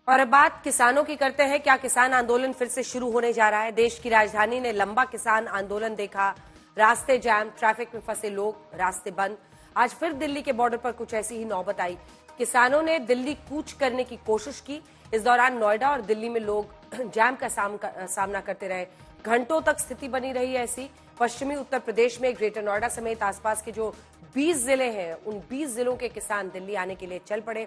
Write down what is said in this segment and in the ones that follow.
और अब बात किसानों की करते हैं। क्या किसान आंदोलन फिर से शुरू होने जा रहा है? देश की राजधानी ने लंबा किसान आंदोलन देखा, रास्ते जाम, ट्रैफिक में फंसे लोग, रास्ते बंद। आज फिर दिल्ली के बॉर्डर पर कुछ ऐसी ही नौबत आई। किसानों ने दिल्ली कूच करने की कोशिश की। इस दौरान नोएडा और दिल्ली में लोग जाम का सामना करते रहे। घंटों तक स्थिति बनी रही ऐसी। पश्चिमी उत्तर प्रदेश में ग्रेटर नोएडा समेत आसपास के जो 20 जिले हैं, उन 20 जिलों के किसान दिल्ली आने के लिए चल पड़े।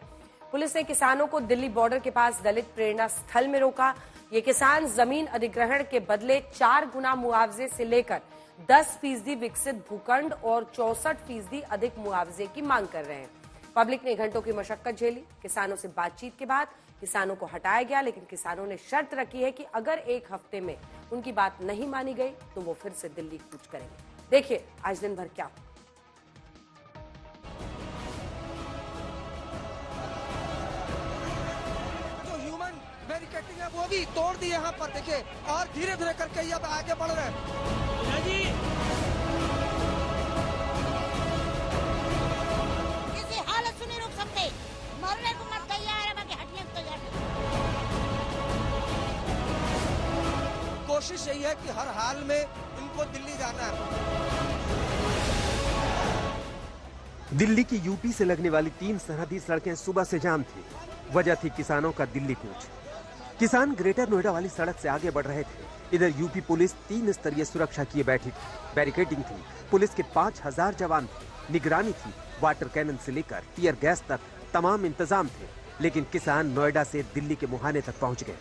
पुलिस ने किसानों को दिल्ली बॉर्डर के पास दलित प्रेरणा स्थल में रोका। ये किसान जमीन अधिग्रहण के बदले 4 गुना मुआवजे से लेकर 10% विकसित भूखंड और 64% अधिक मुआवजे की मांग कर रहे हैं। पब्लिक ने घंटों की मशक्कत झेली। किसानों से बातचीत के बाद किसानों को हटाया गया, लेकिन किसानों ने शर्त रखी है कि अगर 1 हफ्ते में उनकी बात नहीं मानी गई तो वो फिर से दिल्ली कूच करेंगे। देखिए आज दिन भर क्या। बैरिकेडिंग है वो भी तोड़ दी यहाँ पर, देखिए, और धीरे धीरे करके ये अब आगे बढ़ रहे हैं। किसी हालत से नहीं रुक सकते, मरने को मत तैयार है, बाकी हटने को तैयार है। कोशिश यही है कि हर हाल में इनको दिल्ली जाना है। दिल्ली की यूपी से लगने वाली 3 सरहदी सड़कें सुबह से जाम थी। वजह थी किसानों का दिल्ली कूच। किसान ग्रेटर नोएडा वाली सड़क से आगे बढ़ रहे थे। इधर यूपी पुलिस 3 स्तरीय सुरक्षा किए बैठी थी। बैरिकेडिंग थी, पुलिस के 5000 जवान थे, निगरानी थी, वाटर कैनन से लेकर टीयर गैस तक तमाम इंतजाम थे। लेकिन किसान नोएडा से दिल्ली के मुहाने तक पहुंच गए।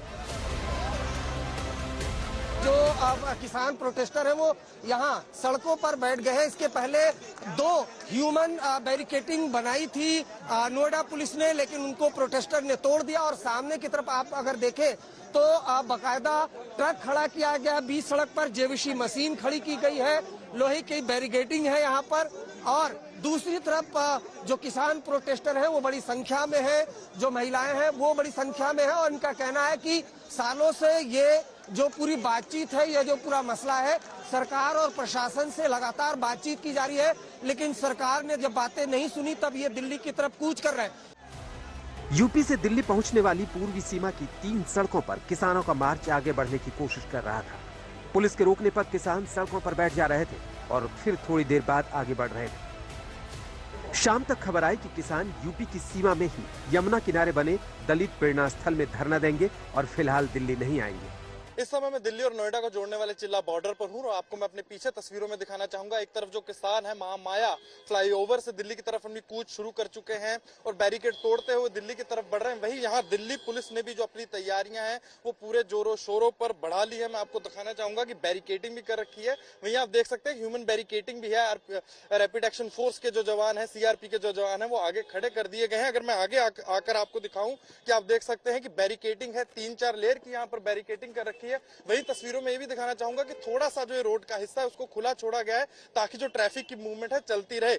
जो किसान प्रोटेस्टर है वो यहाँ सड़कों पर बैठ गए हैं। इसके पहले 2 ह्यूमन बैरिकेडिंग बनाई थी नोएडा पुलिस ने, लेकिन उनको प्रोटेस्टर ने तोड़ दिया। और सामने की तरफ आप अगर देखें तो बकायदा ट्रक खड़ा किया गया, बीच सड़क पर जेवीसी मशीन खड़ी की गई है, लोहे की बैरिकेडिंग है यहाँ पर। और दूसरी तरफ जो किसान प्रोटेस्टर हैं वो बड़ी संख्या में है, जो महिलाएं हैं वो बड़ी संख्या में है। और इनका कहना है कि सालों से ये जो पूरी बातचीत है, ये जो पूरा मसला है, सरकार और प्रशासन से लगातार बातचीत की जा रही है, लेकिन सरकार ने जब बातें नहीं सुनी तब ये दिल्ली की तरफ कूच कर रहे हैं। यूपी से दिल्ली पहुंचने वाली पूर्वी सीमा की 3 सड़कों पर किसानों का मार्च आगे बढ़ने की कोशिश कर रहा था। पुलिस के रोकने पर किसान सड़कों पर बैठ जा रहे थे और फिर थोड़ी देर बाद आगे बढ़ रहे थे। शाम तक खबर आई कि किसान यूपी की सीमा में ही यमुना किनारे बने दलित प्रेरणा स्थल में धरना देंगे और फिलहाल दिल्ली नहीं आएंगे। इस समय मैं दिल्ली और नोएडा को जोड़ने वाले चिल्ला बॉर्डर पर हूँ और आपको मैं अपने पीछे तस्वीरों में दिखाना चाहूंगा। एक तरफ जो किसान है महामाया फ्लाईओवर से दिल्ली की तरफ अपनी कूच शुरू कर चुके हैं और बैरिकेड तोड़ते हुए दिल्ली की तरफ बढ़ रहे हैं। वहीं यहाँ दिल्ली पुलिस ने भी जो अपनी तैयारियां हैं वो पूरे जोरों शोरों पर बढ़ा ली है। मैं आपको दिखाना चाहूंगा कि बैरिकेडिंग भी कर रखी है। वहीं आप देख सकते हैं ह्यूमन बैरिकेडिंग भी है। रैपिड एक्शन फोर्स के जो जवान है, सीआरपी के जो जवान है वो आगे खड़े कर दिए गए हैं। अगर मैं आगे आकर आपको दिखाऊं कि आप देख सकते हैं कि बैरिकेडिंग है, 3-4 लेयर की यहाँ पर बैरिकेडिंग कर रखी है। वही तस्वीरों में ये भी दिखाना चाहूंगा कि थोड़ा सा जो रोड का हिस्सा है उसको खुला छोड़ा गया है ताकि जो ट्रैफिक की मूवमेंट है चलती रहे।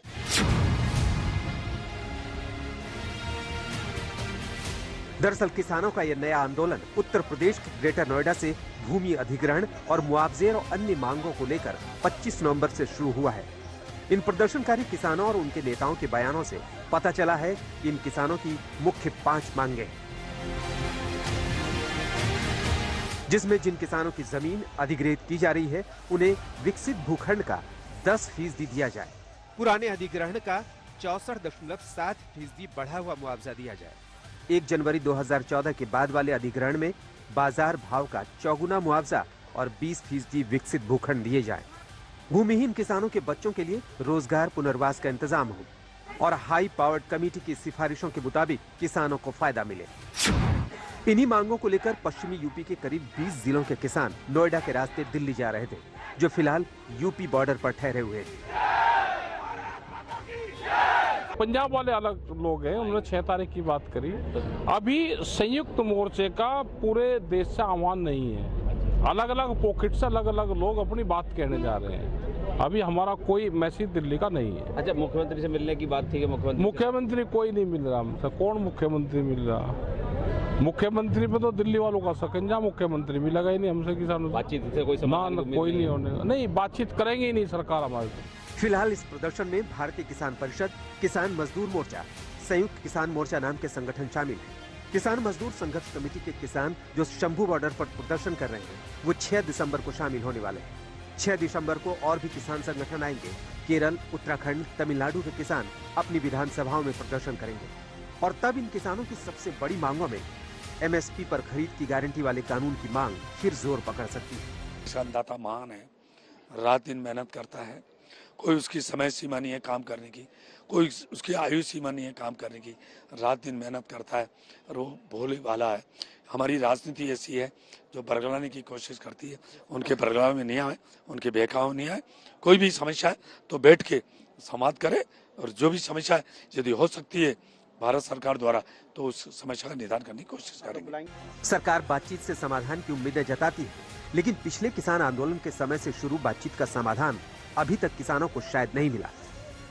दरअसल किसानों का यह नया आंदोलन उत्तर प्रदेश के ग्रेटर नोएडा से भूमि अधिग्रहण और मुआवजे और अन्य मांगों को लेकर 25 नवंबर से शुरू हुआ है। इन प्रदर्शनकारी किसानों और उनके नेताओं के बयानों से पता चला है कि इन किसानों की मुख्य 5 मांगे हैं, जिसमें जिन किसानों की जमीन अधिग्रहित की जा रही है उन्हें विकसित भूखंड का 10% दिया जाए, पुराने अधिग्रहण का 64.7% बढ़ा हुआ मुआवजा दिया जाए, 1 जनवरी 2014 के बाद वाले अधिग्रहण में बाजार भाव का 4 गुना मुआवजा और 20% विकसित भूखंड दिए जाए, भूमिहीन किसानों के बच्चों के लिए रोजगार पुनर्वास का इंतजाम हो और हाई पावर्ड कमेटी की सिफारिशों के मुताबिक किसानों को फायदा मिले। इन्हीं मांगों को लेकर पश्चिमी यूपी के करीब 20 जिलों के किसान नोएडा के रास्ते दिल्ली जा रहे थे, जो फिलहाल यूपी बॉर्डर पर ठहरे हुए थे। पंजाब वाले अलग लोग हैं, उन्होंने 6 तारीख की बात करी। अभी संयुक्त मोर्चे का पूरे देश से आह्वान नहीं है। अलग अलग पॉकेट से अलग अलग लोग अपनी बात कहने जा रहे हैं। अभी हमारा कोई मैसेज दिल्ली का नहीं है। अच्छा, मुख्यमंत्री से मिलने की बात थी कि मुख्यमंत्री कोई नहीं मिल रहा हमसे। कौन मुख्यमंत्री मिल रहा? मुख्यमंत्री पे तो दिल्ली वालों का सकंजा, मुख्यमंत्री भी लगा ही नहीं हमसे किसानों से। बातचीत से कोई कोई नहीं होने, नहीं बातचीत करेंगे ही नहीं सरकार हमारे से। फिलहाल इस प्रदर्शन में भारतीय किसान परिषद, किसान मजदूर मोर्चा, संयुक्त किसान मोर्चा नाम के संगठन शामिल हैं। किसान मजदूर संघर्ष कमेटी के किसान जो शंभू बॉर्डर पर प्रदर्शन कर रहे हैं, वो 6 दिसंबर को शामिल होने वाले हैं। 6 दिसंबर को और भी किसान संगठन आएंगे। केरल, उत्तराखंड, तमिलनाडु के किसान अपनी विधानसभाओं में प्रदर्शन करेंगे और तब इन किसानों की सबसे बड़ी मांगों में एमएसपी पर खरीद की गारंटी वाले कानून की मांग फिर जोर पकड़ सकती है। अन्नदाता महान है, रात दिन मेहनत करता है, कोई उसकी समय सीमा नहीं है काम करने की, कोई उसकी आयु सीमा नहीं है काम करने की, रात दिन मेहनत करता है और वो भोले वाला है। हमारी राजनीति ऐसी है जो बरगलाने की कोशिश करती है, उनके बरगलाव में नहीं आए, उनके बहकाव में नहीं आए। कोई भी समस्या है तो बैठ के समाधान करे और जो भी समस्या है यदि हो सकती है भारत सरकार द्वारा तो उस समस्या का निदान करने की कोशिश करेंगे। सरकार बातचीत से समाधान की उम्मीदें जताती है, लेकिन पिछले किसान आंदोलन के समय से शुरू बातचीत का समाधान अभी तक किसानों को शायद नहीं मिला,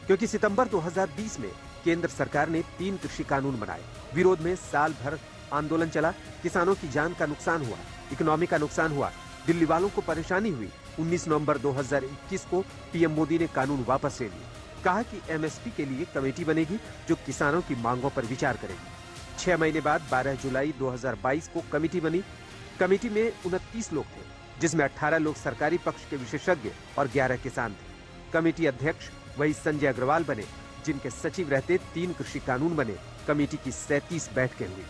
क्योंकि सितंबर 2020 में केंद्र सरकार ने 3 कृषि कानून बनाए। विरोध में साल भर आंदोलन चला, किसानों की जान का नुकसान हुआ, इकोनॉमी का नुकसान हुआ, दिल्ली वालों को परेशानी हुई। 19 नवंबर 2021 को पीएम मोदी ने कानून वापस ले लिए, कहा कि एमएसपी के लिए कमेटी बनेगी जो किसानों की मांगों पर विचार करेगी। 6 महीने बाद 12 जुलाई 2022 को कमेटी बनी। कमेटी में 29 लोग थे, जिसमें 18 लोग सरकारी पक्ष के विशेषज्ञ और 11 किसान थे। कमेटी अध्यक्ष वही संजय अग्रवाल बने, जिनके सचिव रहते 3 कृषि कानून बने। कमेटी की 37 बैठकें हुई,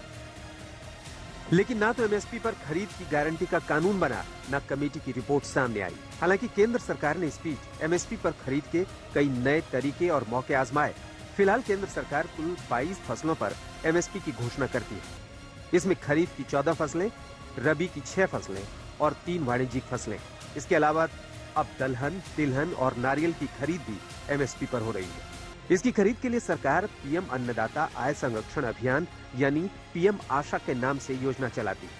लेकिन ना तो एमएसपी पर खरीद की गारंटी का कानून बना, न कमेटी की रिपोर्ट सामने आई। हालांकि केंद्र सरकार ने इस बीच एमएसपी पर खरीद के कई नए तरीके और मौके आजमाए। फिलहाल केंद्र सरकार कुल 22 फसलों पर एमएसपी की घोषणा करती है। इसमें खरीफ की 14 फसलें, रबी की 6 फसलें और 3 वाणिज्यिक फसलें। इसके अलावा अब दलहन, तिलहन और नारियल की खरीद भी एमएसपी पर हो रही है। इसकी खरीद के लिए सरकार पीएम अन्नदाता आय संरक्षण अभियान यानी पीएम आशा के नाम से योजना चलाती है,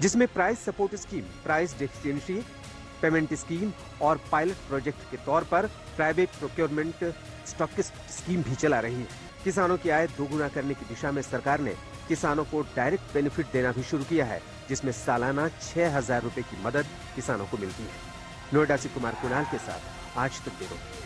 जिसमें price support scheme, price deficiency payment scheme और पायलट प्रोजेक्ट के तौर पर प्राइवेट प्रोक्योरमेंट स्टॉकिस्ट स्कीम भी चला रही है। किसानों की आय दोगुना करने की दिशा में सरकार ने किसानों को डायरेक्ट बेनिफिट देना भी शुरू किया है, जिसमें सालाना 6,000 रुपए की मदद किसानों को मिलती है। नोएडा से कुमार कुणाल के साथ आज तक ब्यूरो।